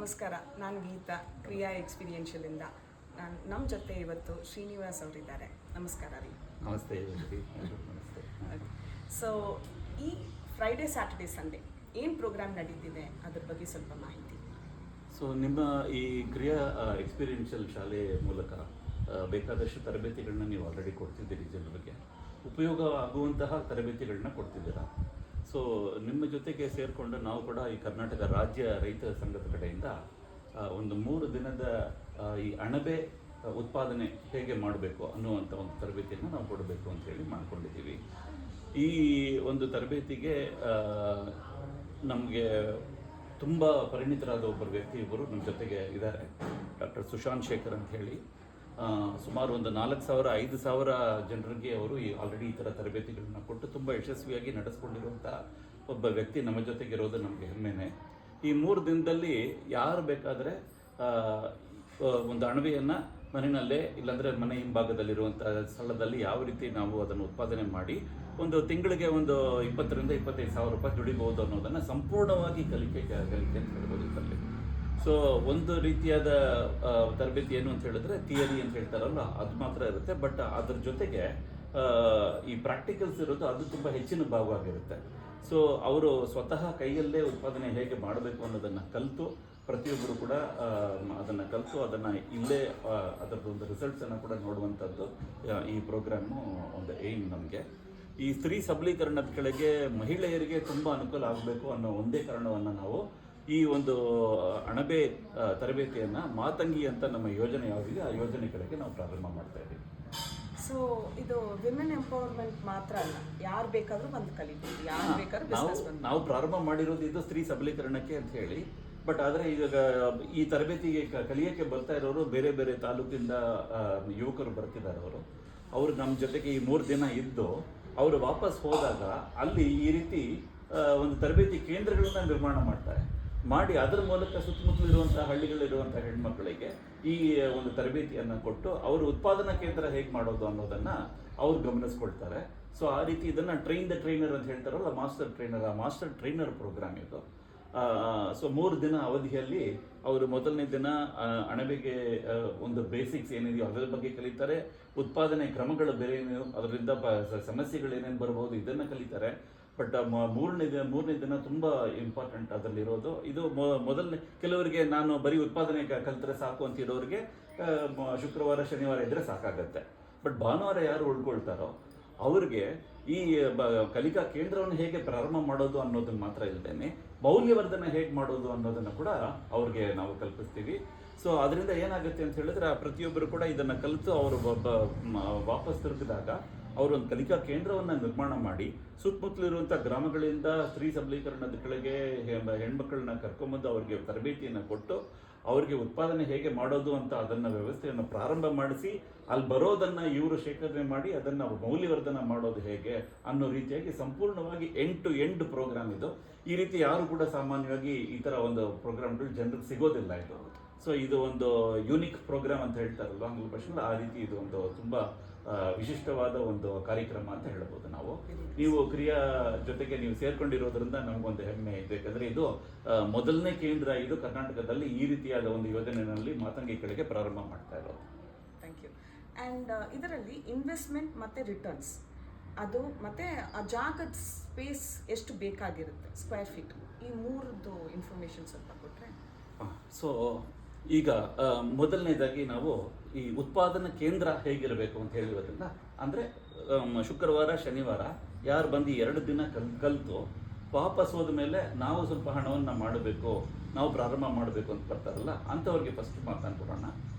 ನಮಸ್ಕಾರ. ನಾನು ಗೀತಾ, ಕ್ರಿಯಾ ಎಕ್ಸ್ಪೀರಿಯನ್ಷಿಯಲಿಂದ. ನಮ್ಮ ಜೊತೆ ಇವತ್ತು ಶ್ರೀನಿವಾಸ್ ಅವರಿದ್ದಾರೆ. ನಮಸ್ಕಾರ ರೀ. ನಮಸ್ತೆ. ನಮಸ್ತೆ. ಸೊ ಈ ಫ್ರೈಡೇ, ಸ್ಯಾಟರ್ಡೆ, ಸಂಡೇ ಏನು ಪ್ರೋಗ್ರಾಮ್ ನಡೀತಿದೆ ಅದ್ರ ಬಗ್ಗೆ ಸ್ವಲ್ಪ ಮಾಹಿತಿ. ಸೊ ನಿಮ್ಮ ಈ ಕ್ರಿಯಾ ಎಕ್ಸ್ಪೀರಿಯನ್ಷಿಯಲ್ ಶಾಲೆ ಮೂಲಕ ಬೇಕಾದಷ್ಟು ತರಬೇತಿಗಳನ್ನ ನೀವು ಆಲ್ರೆಡಿ ಕೊಡ್ತಿದ್ದೀರಿ. ಜನರಿಗೆ ಉಪಯೋಗ ಆಗುವಂತಹ ತರಬೇತಿಗಳನ್ನ ಕೊಡ್ತಿದ್ದೀರಾ. ಸೊ ನಿಮ್ಮ ಜೊತೆಗೆ ಸೇರಿಕೊಂಡು ನಾವು ಕೂಡ ಈ ಕರ್ನಾಟಕ ರಾಜ್ಯ ರೈತ ಸಂಘದ ಕಡೆಯಿಂದ ಒಂದು 3 ದಿನದ ಈ ಅಣಬೆ ಉತ್ಪಾದನೆ ಹೇಗೆ ಮಾಡಬೇಕು ಅನ್ನುವಂಥ ಒಂದು ತರಬೇತಿಯನ್ನು ನಾವು ಕೊಡಬೇಕು ಅಂತ ಹೇಳಿ ಮಾಡ್ಕೊಂಡಿದ್ದೀವಿ. ಈ ಒಂದು ತರಬೇತಿಗೆ ನಮಗೆ ತುಂಬ ಪರಿಣಿತರಾದ ಒಬ್ಬರು ವ್ಯಕ್ತಿ ಇಬ್ಬರು ನಮ್ಮ ಜೊತೆಗೆ ಇದ್ದಾರೆ. ಡಾಕ್ಟರ್ ಸುಶಾಂತ್ ಶೇಖರ್ ಅಂತ ಹೇಳಿ ಸುಮಾರು ಒಂದು 4,000-5,000 ಜನರಿಗೆ ಅವರು ಆಲ್ರೆಡಿ ಈ ಥರ ತರಬೇತಿಗಳನ್ನ ಕೊಟ್ಟು ತುಂಬ ಯಶಸ್ವಿಯಾಗಿ ನಡೆಸ್ಕೊಂಡಿರುವಂಥ ಒಬ್ಬ ವ್ಯಕ್ತಿ ನಮ್ಮ ಜೊತೆಗೆ ಇರೋದು ನಮಗೆ ಹೆಮ್ಮೆನೆ. ಈ 3 ದಿನದಲ್ಲಿ ಯಾರು ಬೇಕಾದರೆ ಒಂದು ಅಣಬೆಯನ್ನು ಮನೆಯಲ್ಲೇ ಇಲ್ಲಾಂದರೆ ಮನೆ ಹಿಂಭಾಗದಲ್ಲಿರುವಂಥ ಸ್ಥಳದಲ್ಲಿ ಯಾವ ರೀತಿ ನಾವು ಅದನ್ನು ಉತ್ಪಾದನೆ ಮಾಡಿ ಒಂದು ತಿಂಗಳಿಗೆ ಒಂದು 20,000-25,000 ರೂಪಾಯಿ ದುಡಿಬಹುದು ಅನ್ನೋದನ್ನು ಸಂಪೂರ್ಣವಾಗಿ ಕಲಿಕೆ ಅಂತ ಹೇಳ್ಬೋದು ಇದರಲ್ಲಿ. ಸೊ ಒಂದು ರೀತಿಯಾದ ತರಬೇತಿ ಏನು ಅಂತ ಹೇಳಿದ್ರೆ ಥಿಯರಿ ಅಂತ ಹೇಳ್ತಾರಲ್ಲ ಅದು ಮಾತ್ರ ಇರುತ್ತೆ. ಬಟ್ ಅದ್ರ ಜೊತೆಗೆ ಈ ಪ್ರಾಕ್ಟಿಕಲ್ಸ್ ಇರೋದು ಅದು ತುಂಬ ಹೆಚ್ಚಿನ ಭಾಗವಾಗಿರುತ್ತೆ. ಸೊ ಅವರು ಸ್ವತಃ ಕೈಯಲ್ಲೇ ಉತ್ಪಾದನೆ ಹೇಗೆ ಮಾಡಬೇಕು ಅನ್ನೋದನ್ನು ಕಲಿತು ಪ್ರತಿಯೊಬ್ಬರು ಕೂಡ ಅದನ್ನು ಕಲಿತು ಅದನ್ನು ಇಲ್ಲೇ ಅದರದ್ದೊಂದು ರಿಸಲ್ಟ್ಸನ್ನು ಕೂಡ ನೋಡುವಂಥದ್ದು ಈ ಪ್ರೋಗ್ರಾಮು ಒಂದು ಏಮ್ ನಮಗೆ. ಈ ಸ್ತ್ರೀ ಸಬಲೀಕರಣದ ಕೆಳಗೆ ಮಹಿಳೆಯರಿಗೆ ತುಂಬ ಅನುಕೂಲ ಆಗಬೇಕು ಅನ್ನೋ ಒಂದೇ ಕಾರಣವನ್ನು ನಾವು ಈ ಒಂದು ಅಣಬೆ ತರಬೇತಿಯನ್ನು ಮಾತಂಗಿ ಅಂತ ನಮ್ಮ ಯೋಜನೆ ಯಾವುದಿದೆ ಆ ಯೋಜನೆ ಕಡೆಗೆ ನಾವು ಪ್ರಾರಂಭ ಮಾಡ್ತಾ ಇದ್ದೀವಿ. ಸೊ ಇದು ವಿಮೆನ್ ಎಂಪವರ್ಮೆಂಟ್ ಮಾತ್ರ ಅಲ್ಲ, ಯಾರು ಬೇಕಾದರೂ ಬಂದು ಕಲಿತೀವಿ, ಯಾರು ಬೇಕಾದ್ರೂ ನಾವು ಪ್ರಾರಂಭ ಮಾಡಿರೋದು ಇದು ಸ್ತ್ರೀ ಸಬಲೀಕರಣಕ್ಕೆ ಅಂತ ಹೇಳಿ. ಬಟ್ ಆದರೆ ಈಗ ಈ ತರಬೇತಿಗೆ ಕಲಿಯೋಕ್ಕೆ ಬರ್ತಾ ಇರೋರು ಬೇರೆ ಬೇರೆ ತಾಲೂಕಿಂದ ಯುವಕರು ಬರ್ತಿದ್ದಾರೆ. ಅವರು ನಮ್ಮ ಜೊತೆಗೆ ಈ 3 ದಿನ ಇದ್ದು ಅವರು ವಾಪಸ್ ಹೋದಾಗ ಅಲ್ಲಿ ಈ ರೀತಿ ಒಂದು ತರಬೇತಿ ಕೇಂದ್ರಗಳನ್ನ ನಿರ್ಮಾಣ ಮಾಡಿ ಅದರ ಮೂಲಕ ಸುತ್ತಮುತ್ತಲಿರುವಂಥ ಹಳ್ಳಿಗಳಿರುವಂಥ ಹೆಣ್ಮಕ್ಳಿಗೆ ಈ ಒಂದು ತರಬೇತಿಯನ್ನು ಕೊಟ್ಟು ಅವರು ಉತ್ಪಾದನಾ ಕೇಂದ್ರ ಹೇಗೆ ಮಾಡೋದು ಅನ್ನೋದನ್ನು ಅವ್ರು ಗಮನಿಸ್ಕೊಳ್ತಾರೆ. ಸೊ ಆ ರೀತಿ ಇದನ್ನು ಟ್ರೈನ್ ದ ಟ್ರೈನರ್ ಅಂತ ಹೇಳ್ತಾರಲ್ಲ, ಮಾಸ್ಟರ್ ಟ್ರೈನರ್ ಪ್ರೋಗ್ರಾಮ್ ಇದು. ಸೊ 3 ದಿನ ಅವಧಿಯಲ್ಲಿ ಅವರು ಮೊದಲನೇ ದಿನ ಅಣಬೆಗೆ ಒಂದು ಬೇಸಿಕ್ಸ್ ಏನಿದೆಯೋ ಅದರ ಬಗ್ಗೆ ಕಲಿತಾರೆ. ಉತ್ಪಾದನೆ ಕ್ರಮಗಳು ಬೇರೆ ಏನೇನು, ಅದರಿಂದ ಸಮಸ್ಯೆಗಳೇನೇನು ಬರ್ಬೋದು ಇದನ್ನು ಕಲಿತಾರೆ. ಬಟ್ ಮೂರನೇ ದಿನ ತುಂಬ ಇಂಪಾರ್ಟೆಂಟ್ ಅದರಲ್ಲಿರೋದು ಇದು. ಮೊದಲನೇ ಕೆಲವರಿಗೆ ನಾನು ಬರೀ ಉತ್ಪಾದನೆ ಕಲಿತರೆ ಸಾಕು ಅಂತಿರೋರಿಗೆ ಶುಕ್ರವಾರ ಶನಿವಾರ ಇದ್ದರೆ ಸಾಕಾಗತ್ತೆ. ಬಟ್ ಭಾನುವಾರ ಯಾರು ಉಳ್ಕೊಳ್ತಾರೋ ಅವ್ರಿಗೆ ಈ ಕಲಿಕಾ ಕೇಂದ್ರವನ್ನು ಹೇಗೆ ಪ್ರಾರಂಭ ಮಾಡೋದು ಅನ್ನೋದನ್ನು ಮಾತ್ರ ಇಲ್ಲದೇನೆ ಮೌಲ್ಯವರ್ಧನೆ ಹೇಗೆ ಮಾಡೋದು ಅನ್ನೋದನ್ನು ಕೂಡ ಅವ್ರಿಗೆ ನಾವು ಕಲ್ಪಿಸ್ತೀವಿ. ಸೊ ಅದರಿಂದ ಏನಾಗುತ್ತೆ ಅಂತ ಹೇಳಿದ್ರೆ ಪ್ರತಿಯೊಬ್ಬರು ಕೂಡ ಇದನ್ನು ಕಲಿತು ಅವರು ವಾಪಸ್ ತಿರುಗಿದಾಗ ಅವರು ಒಂದು ಕಲಿಕಾ ಕೇಂದ್ರವನ್ನು ನಿರ್ಮಾಣ ಮಾಡಿ ಸುತ್ತಮುತ್ತಲಿರುವಂಥ ಗ್ರಾಮಗಳಿಂದ ಸ್ತ್ರೀ ಸಬಲೀಕರಣದ ಕೆಳಗೆ ಹೆಣ್ಮಕ್ಳನ್ನ ಕರ್ಕೊಂಬಂದು ಅವ್ರಿಗೆ ತರಬೇತಿಯನ್ನು ಕೊಟ್ಟು ಅವರಿಗೆ ಉತ್ಪಾದನೆ ಹೇಗೆ ಮಾಡೋದು ಅಂತ ಅದನ್ನು ವ್ಯವಸ್ಥೆಯನ್ನು ಪ್ರಾರಂಭ ಮಾಡಿಸಿ ಅಲ್ಲಿ ಬರೋದನ್ನು ಇವರು ಶೇಖರಣೆ ಮಾಡಿ ಅದನ್ನು ಮೌಲ್ಯವರ್ಧನೆ ಮಾಡೋದು ಹೇಗೆ ಅನ್ನೋ ರೀತಿಯಾಗಿ ಸಂಪೂರ್ಣವಾಗಿ ಎಂಡ್ ಟು ಎಂಡ್ ಪ್ರೋಗ್ರಾಮ್ ಇದು. ಈ ರೀತಿ ಯಾರು ಕೂಡ ಸಾಮಾನ್ಯವಾಗಿ ಈ ಥರ ಒಂದು ಪ್ರೋಗ್ರಾಮ್ಗಳು ಜನರಿಗೆ ಸಿಗೋದಿಲ್ಲ ಇದು. ಸೊ ಇದು ಒಂದು ಯೂನಿಕ್ ಪ್ರೋಗ್ರಾಮ್ ಅಂತ ಹೇಳ್ತಾರಲ್ವ ಆಂಗ್ಲ ಭಾಷೆಯಲ್ಲಿ, ಆ ರೀತಿ ಇದು ಒಂದು ತುಂಬ ವಿಶಿಷ್ಟವಾದ ಒಂದು ಕಾರ್ಯಕ್ರಮ ಅಂತ ಹೇಳ್ಬೋದು ನಾವು. ನೀವು ಕ್ರಿಯಾ ಜೊತೆಗೆ ನೀವು ಸೇರ್ಕೊಂಡಿರೋದ್ರಿಂದ ನಮಗೊಂದು ಹೆಮ್ಮೆ ಇದೆ. ಯಾಕಂದರೆ ಇದು ಮೊದಲನೇ ಕೇಂದ್ರ ಇದು ಕರ್ನಾಟಕದಲ್ಲಿ ಈ ರೀತಿಯಾದ ಒಂದು ಯೋಜನೆಯಲ್ಲಿ ಮಾತಂಗಿ ಕೆಳಗೆ ಪ್ರಾರಂಭ ಮಾಡ್ತಾ ಇರೋದು. Thank you. ಆ್ಯಂಡ್ ಇದರಲ್ಲಿ ಇನ್ವೆಸ್ಟ್ಮೆಂಟ್ ಮತ್ತು ರಿಟರ್ನ್ಸ್ ಅದು ಮತ್ತು ಆ ಜಾಗದ ಸ್ಪೇಸ್ ಎಷ್ಟು ಬೇಕಾಗಿರುತ್ತೆ, ಸ್ಕ್ವೇರ್ ಫೀಟ್, ಈ 3ದು ಇನ್ಫಾರ್ಮೇಷನ್ ಸ್ವಲ್ಪ ಕೊಟ್ಟರೆ. ಸೊ ಈಗ ಮೊದಲನೇದಾಗಿ ನಾವು ಈ ಉತ್ಪಾದನಾ ಕೇಂದ್ರ ಹೇಗಿರಬೇಕು ಅಂತ ಹೇಳಿರೋದ್ರಿಂದ ಅಂದರೆ ಶುಕ್ರವಾರ ಶನಿವಾರ ಯಾರು ಬಂದು 2 ದಿನ ಕಲಿತು ವಾಪಸ್ ಹೋದ ಮೇಲೆ ನಾವು ಸ್ವಲ್ಪ ಹಣವನ್ನು ಮಾಡಬೇಕು, ನಾವು ಪ್ರಾರಂಭ ಮಾಡಬೇಕು ಅಂತ ಬರ್ತಾರಲ್ಲ ಅಂಥವ್ರಿಗೆ ಫಸ್ಟ್ ಮಾತನಾಡ್ಕೊಡೋಣ.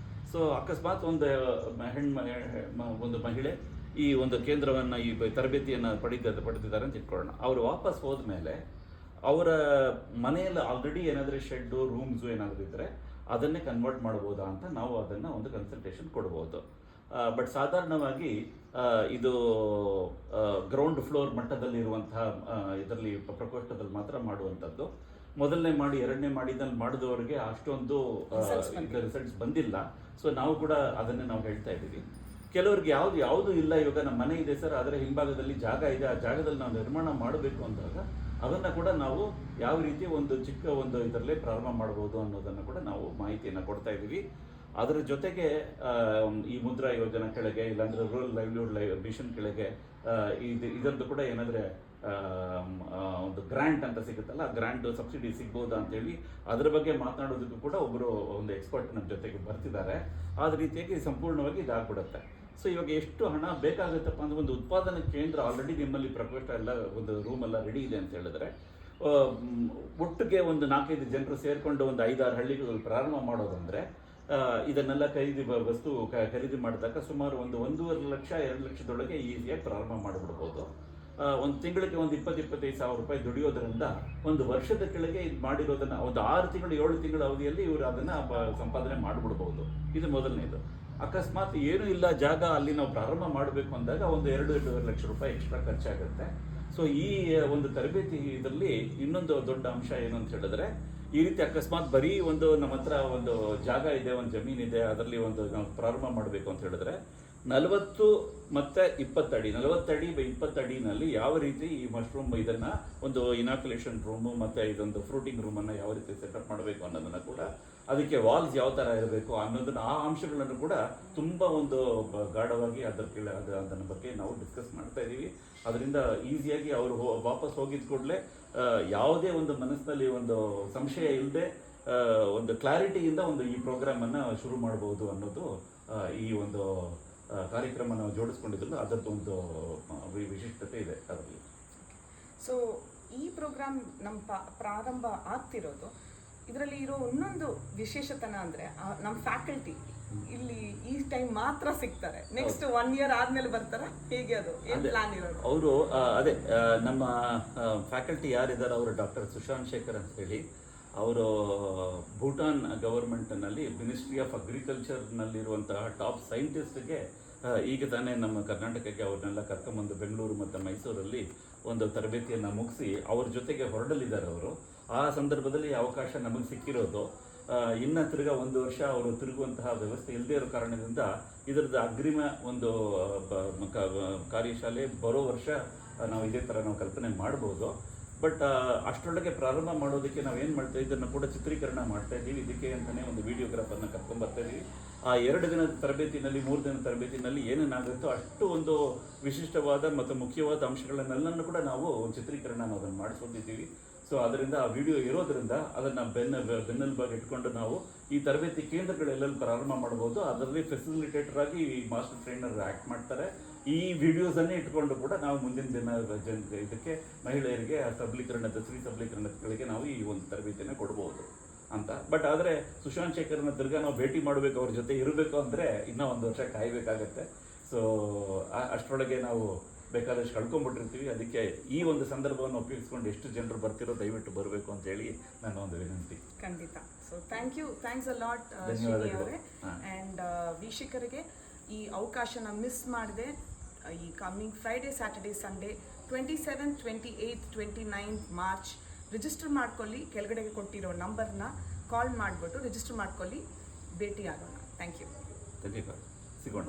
ಸೊ ಅಕಸ್ಮಾತ್ ಒಂದು ಮಹಿಳೆ ಈ ಒಂದು ಕೇಂದ್ರವನ್ನು ಈ ತರಬೇತಿಯನ್ನು ಪಡೆದಿದ್ದಾರೆ ಅಂತ ಇಟ್ಕೊಳ್ಳೋಣ. ಅವರು ವಾಪಸ್ ಹೋದ ಮೇಲೆ ಅವರ ಮನೆಯಲ್ಲಿ ಆಲ್ರೆಡಿ ಏನಾದರೂ ಶೆಡ್ಡು ರೂಮ್ಸು ಏನಾದರೂ ಇದ್ದರೆ ಅದನ್ನೇ ಕನ್ವರ್ಟ್ ಮಾಡ್ಬೋದಾ ಅಂತ ನಾವು ಅದನ್ನು ಒಂದು ಕನ್ಸಲ್ಟೇಷನ್ ಕೊಡ್ಬೋದು. ಬಟ್ ಸಾಧಾರಣವಾಗಿ ಇದು ಗ್ರೌಂಡ್ ಫ್ಲೋರ್ ಮಟ್ಟದಲ್ಲಿರುವಂತಹ ಇದರಲ್ಲಿ ಪ್ರಕೋಷ್ಠದಲ್ಲಿ ಮಾತ್ರ ಮಾಡುವಂಥದ್ದು. ಮೊದಲನೇ ಮಾಡಿ 2ನೇ ಮಾಡಿದಲ್ಲಿ ಮಾಡಿದವರಿಗೆ ಅಷ್ಟೊಂದು ರಿಸಲ್ಟ್ಸ್ ಬಂದಿಲ್ಲ. ಸೊ ನಾವು ಕೂಡ ಅದನ್ನೇ ನಾವು ಹೇಳ್ತಾ ಇದ್ದೀವಿ. ಕೆಲವ್ರಿಗೆ ಯಾವುದು ಇಲ್ಲ, ಇವಾಗ ನಮ್ಮ ಮನೆ ಇದೆ ಸರ್, ಅದರ ಹಿಂಭಾಗದಲ್ಲಿ ಜಾಗ ಇದೆ, ಆ ಜಾಗದಲ್ಲಿ ನಾವು ನಿರ್ಮಾಣ ಮಾಡಬೇಕು ಅಂದಾಗ ಅದನ್ನು ಕೂಡ ನಾವು ಯಾವ ರೀತಿ ಒಂದು ಚಿಕ್ಕ ಒಂದು ಇದರಲ್ಲೇ ಪ್ರಾರಂಭ ಮಾಡ್ಬೋದು ಅನ್ನೋದನ್ನು ಕೂಡ ನಾವು ಮಾಹಿತಿಯನ್ನು ಕೊಡ್ತಾ ಇದ್ದೀವಿ. ಅದರ ಜೊತೆಗೆ ಈ ಮುದ್ರಾ ಯೋಜನಾ ಕೆಳಗೆ ಇಲ್ಲಾಂದರೆ ರೂರಲ್ ಲೈವ್ಲಿಹುಡ್ ಮಿಷನ್ ಕೆಳಗೆ ಇದರದ್ದು ಕೂಡ ಏನಾದರೆ ಒಂದು ಗ್ರ್ಯಾಂಟ್ ಅಂತ ಸಿಗುತ್ತಲ್ಲ, ಆ ಗ್ರ್ಯಾಂಟ್ ಸಬ್ಸಿಡಿ ಸಿಗ್ಬೋದಾ ಅಂತೇಳಿ ಅದರ ಬಗ್ಗೆ ಮಾತನಾಡೋದಕ್ಕೂ ಕೂಡ ಒಬ್ಬರು ಒಂದು ಎಕ್ಸ್ಪರ್ಟ್ ನಮ್ಮ ಜೊತೆಗೆ ಬರ್ತಿದ್ದಾರೆ. ಆದ ರೀತಿಯಾಗಿ ಸಂಪೂರ್ಣವಾಗಿ ಇದಾಗ್ಬಿಡುತ್ತೆ. ಸೊ ಇವಾಗ ಎಷ್ಟು ಹಣ ಬೇಕಾಗುತ್ತಪ್ಪ ಅಂದರೆ ಒಂದು ಉತ್ಪಾದನಾ ಕೇಂದ್ರ ಆಲ್ರೆಡಿ ನಿಮ್ಮಲ್ಲಿ ಪ್ರಕೋಷ್ಠ ಎಲ್ಲ ಒಂದು ರೂಮ್ ಎಲ್ಲ ರೆಡಿ ಇದೆ ಅಂತ ಹೇಳಿದ್ರೆ ಒಟ್ಟಿಗೆ ಒಂದು 4-5 ಜನರು ಸೇರಿಕೊಂಡು ಒಂದು 5-6 ಹಳ್ಳಿಗಳು ಪ್ರಾರಂಭ ಮಾಡೋದಂದರೆ ಇದನ್ನೆಲ್ಲ ಖರೀದಿ ಮಾಡಿದಾಗ ಸುಮಾರು ಒಂದು 1.5 ಲಕ್ಷ 2 ಲಕ್ಷದೊಳಗೆ ಈಸಿಯಾಗಿ ಪ್ರಾರಂಭ ಮಾಡಿಬಿಡ್ಬೋದು. ಒಂದು ತಿಂಗಳಿಗೆ ಒಂದು 20-25 ಸಾವಿರ ರೂಪಾಯಿ ದುಡಿಯೋದ್ರಿಂದ ಒಂದು ವರ್ಷದ ಕೆಳಗೆ ಇದು ಮಾಡಿರೋದನ್ನು ಒಂದು 6 ತಿಂಗಳು 7 ತಿಂಗಳ ಅವಧಿಯಲ್ಲಿ ಇವರು ಅದನ್ನು ಸಂಪಾದನೆ ಮಾಡಿಬಿಡ್ಬೋದು. ಇದು ಮೊದಲನೇದು. ಅಕಸ್ಮಾತ್ ಏನೂ ಇಲ್ಲ ಜಾಗ ಅಲ್ಲಿ ನಾವು ಪ್ರಾರಂಭ ಮಾಡಬೇಕು ಅಂದಾಗ ಒಂದು 2-2.5 ಲಕ್ಷ ರೂಪಾಯಿ ಎಕ್ಸ್ಟ್ರಾ ಖರ್ಚಾಗುತ್ತೆ. ಸೊ ಈ ಒಂದು ತರಬೇತಿ ಇದರಲ್ಲಿ ಇನ್ನೊಂದು ದೊಡ್ಡ ಅಂಶ ಏನು ಅಂತ ಹೇಳಿದ್ರೆ, ಈ ರೀತಿ ಅಕಸ್ಮಾತ್ ಬರೀ ಒಂದು ನಮ್ಮ ಹತ್ರ ಒಂದು ಜಾಗ ಇದೆ, ಒಂದು ಜಮೀನಿದೆ, ಅದರಲ್ಲಿ ಒಂದು ನಾವು ಪ್ರಾರಂಭ ಮಾಡಬೇಕು ಅಂತ ಹೇಳಿದ್ರೆ 40 ಮತ್ತು 20 ಅಡಿ 40 ಅಡಿ ಬೈ 20 ಅಡಿನಲ್ಲಿ ಯಾವ ರೀತಿ ಈ ಮಶ್ರೂಮ್ ಇದನ್ನು ಒಂದು ಇನಾಕ್ಯುಲೇಷನ್ ರೂಮು ಮತ್ತು ಇದೊಂದು ಫ್ರೂಟಿಂಗ್ ರೂಮನ್ನು ಯಾವ ರೀತಿ ಸೆಟಪ್ ಮಾಡಬೇಕು ಅನ್ನೋದನ್ನು ಕೂಡ, ಅದಕ್ಕೆ ವಾಲ್ಸ್ ಯಾವ ಥರ ಇರಬೇಕು ಅನ್ನೋದನ್ನು, ಆ ಅಂಶಗಳನ್ನು ಕೂಡ ತುಂಬ ಒಂದು ಗಾಢವಾಗಿ ಅದರ ಬಗ್ಗೆ ನಾವು ಡಿಸ್ಕಸ್ ಮಾಡ್ತಾ ಇದ್ದೀವಿ. ಅದರಿಂದ ಈಸಿಯಾಗಿ ಅವರು ವಾಪಸ್ ಹೋಗಿದ ಕೂಡಲೇ ಯಾವುದೇ ಒಂದು ಮನಸ್ಸಿನಲ್ಲಿ ಒಂದು ಸಂಶಯ ಇಲ್ಲದೆ ಒಂದು ಕ್ಲಾರಿಟಿಯಿಂದ ಒಂದು ಈ ಪ್ರೋಗ್ರಾಮನ್ನು ಶುರು ಮಾಡ್ಬೋದು ಅನ್ನೋದು ಈ ಒಂದು ಕಾರ್ಯಕ್ರಮ ನಾವು ಜೋಡಿಸ್ಕೊಂಡಿದ್ರು ಅದರದ್ದು ಒಂದು ವಿಶಿಷ್ಟತೆ ಇದೆ ಅದರಲ್ಲಿ. ಸೊ ಈ ಪ್ರೋಗ್ರಾಮ್ ನಮ್ಮ ಪ್ರಾರಂಭ ಆಗ್ತಿರೋದು, ಇದರಲ್ಲಿ ಇರೋ ಇನ್ನೊಂದು ವಿಶೇಷತನ ಅಂದರೆ ನಮ್ಮ ಫ್ಯಾಕಲ್ಟಿ ಇಲ್ಲಿ ಈ ಟೈಮ್ ಮಾತ್ರ ಸಿಗ್ತಾರೆ. ನೆಕ್ಸ್ಟ್ 1 ಇಯರ್ ಆದ್ಮೇಲೆ ಬರ್ತಾರ, ಹೇಗೆ ಅದು ಏನು ಪ್ಲಾನ್ ಇರೋದು? ಅವರು ಅದೇ ನಮ್ಮ ಫ್ಯಾಕಲ್ಟಿ ಯಾರಿದ್ದಾರೆ ಅವರು ಡಾಕ್ಟರ್ ಸುಶಾಂತ್ ಶೇಖರ್ ಅಂತ ಹೇಳಿ, ಅವರು ಭೂಟಾನ್ ಗವರ್ಮೆಂಟ್ನಲ್ಲಿ ಮಿನಿಸ್ಟ್ರಿ ಆಫ್ ಅಗ್ರಿಕಲ್ಚರ್ನಲ್ಲಿರುವಂತಹ ಟಾಪ್ ಸೈಂಟಿಸ್ಟ್ಗೆ ಈಗ ತಾನೇ ನಮ್ಮ ಕರ್ನಾಟಕಕ್ಕೆ ಅವ್ರನ್ನೆಲ್ಲ ಕರ್ಕೊಂಬಂದು ಬೆಂಗಳೂರು ಮತ್ತು ಮೈಸೂರಲ್ಲಿ ಒಂದು ತರಬೇತಿಯನ್ನು ಮುಗಿಸಿ ಅವ್ರ ಜೊತೆಗೆ ಹೊರಡಲಿದ್ದಾರೆ ಅವರು. ಆ ಸಂದರ್ಭದಲ್ಲಿ ಅವಕಾಶ ನಮಗೆ ಸಿಕ್ಕಿರೋದು. ಇನ್ನು ತಿರ್ಗಾ 1 ವರ್ಷ ಅವರು ತಿರುಗುವಂತಹ ವ್ಯವಸ್ಥೆ ಇಲ್ಲದೇ ಇರೋ ಕಾರಣದಿಂದ ಇದರದ್ದು ಅಗ್ರಿಮ ಒಂದು ಕಾರ್ಯಶಾಲೆ ಬರೋ ವರ್ಷ ನಾವು ಇದೇ ಥರ ನಾವು ಕಲ್ಪನೆ ಮಾಡ್ಬೋದು. ಬಟ್ ಅಷ್ಟರೊಳಗೆ ಪ್ರಾರಂಭ ಮಾಡೋದಕ್ಕೆ ನಾವೇನು ಮಾಡ್ತಾ ಇದನ್ನು ಕೂಡ ಚಿತ್ರೀಕರಣ ಮಾಡ್ತಾ ಇದ್ದೀವಿ. ಇದಕ್ಕೆ ಅಂತಲೇ ಒಂದು ವಿಡಿಯೋಗ್ರಾಫರ್ನ ಕರ್ಕೊಂಡ್ಬರ್ತಾ ಇದ್ದೀವಿ. ಆ 2 ದಿನದ ತರಬೇತಿನಲ್ಲಿ 3 ದಿನದ ತರಬೇತಿನಲ್ಲಿ ಏನೇನಾಗುತ್ತೋ ಅಷ್ಟು ಒಂದು ವಿಶಿಷ್ಟವಾದ ಮತ್ತು ಮುಖ್ಯವಾದ ಅಂಶಗಳನ್ನೆಲ್ಲನೂ ಕೂಡ ನಾವು ಚಿತ್ರೀಕರಣ ಅದನ್ನು ಮಾಡಿಸ್ಕೊಂಡಿದ್ದೀವಿ. ಸೊ ಅದರಿಂದ ಆ ವಿಡಿಯೋ ಇರೋದರಿಂದ ಅದನ್ನು ಬೆನ್ನೆಲುಬಾಗಿ ಇಟ್ಕೊಂಡು ನಾವು ಈ ತರಬೇತಿ ಕೇಂದ್ರಗಳೆಲ್ಲಲ್ಲಿ ಪ್ರಾರಂಭ ಮಾಡ್ಬೋದು. ಅದರಲ್ಲಿ ಫೆಸಿಲಿಟೇಟರ್ ಆಗಿ ಈ ಮಾಸ್ಟರ್ ಟ್ರೈನರ್ ಆ್ಯಕ್ಟ್ ಮಾಡ್ತಾರೆ. ಈ ವಿಡಿಯೋಸನ್ನೇ ಇಟ್ಕೊಂಡು ಕೂಡ ನಾವು ಮುಂದಿನ ದಿನ ಇದಕ್ಕೆ ಮಹಿಳೆಯರಿಗೆ ಸ್ತ್ರೀ ಸಬಲೀಕರಣಗಳಿಗೆ ನಾವು ಈ ಒಂದು ತರಬೇತಿಯನ್ನು ಕೊಡ್ಬೋದು ಅಂತ. ಬಟ್ ಆದರೆ ಸುಶಾಂತ್ ಶೇಖರ್ನ ತಿರ್ಗಾ ನಾವು ಭೇಟಿ ಮಾಡಬೇಕು, ಅವ್ರ ಜೊತೆ ಇರಬೇಕು ಅಂದರೆ ಇನ್ನೂ 1 ವರ್ಷ ಕಾಯಬೇಕಾಗತ್ತೆ. ಸೊ ಅಷ್ಟರೊಳಗೆ ನಾವು ಬೇಕಾದಷ್ಟು ಕಳ್ಕೊಂಡ್ಬಿಟ್ಟಿರ್ತೀವಿ. ಅದಕ್ಕೆ ಈ ಒಂದು ಸಂದರ್ಭವನ್ನು ಉಪಯೋಗಿಸ್ಕೊಂಡು ಎಷ್ಟು ಜನರು ಬರ್ತಿರೋ ದಯವಿಟ್ಟು ಬರಬೇಕು ಅಂತ ಹೇಳಿ ನನ್ನ ಒಂದು ವಿನಂತಿ. ಖಂಡಿತ. ಸೊ ಥ್ಯಾಂಕ್ಸ್ ಅ ಲಾಟ್ ಅವರೇ. ಆ್ಯಂಡ್ ವೀಕ್ಷಕರಿಗೆ ಈ ಅವಕಾಶನ ಮಿಸ್ ಮಾಡದೆ ಈ coming Friday, Saturday, Sunday 27, 28, 29 March register ಮಾಡ್ಕೊಳ್ಳಿ. ಕೆಳಗಡೆ ಕೊಟ್ಟಿರೋ ನಂಬರ್ನ ಕಾಲ್ ಮಾಡಿಬಿಟ್ಟು ರಿಜಿಸ್ಟರ್ ಮಾಡ್ಕೊಳ್ಳಿ. ಭೇಟಿ ಆಗೋಣ. Thank you. ಸಿಗೋಣ.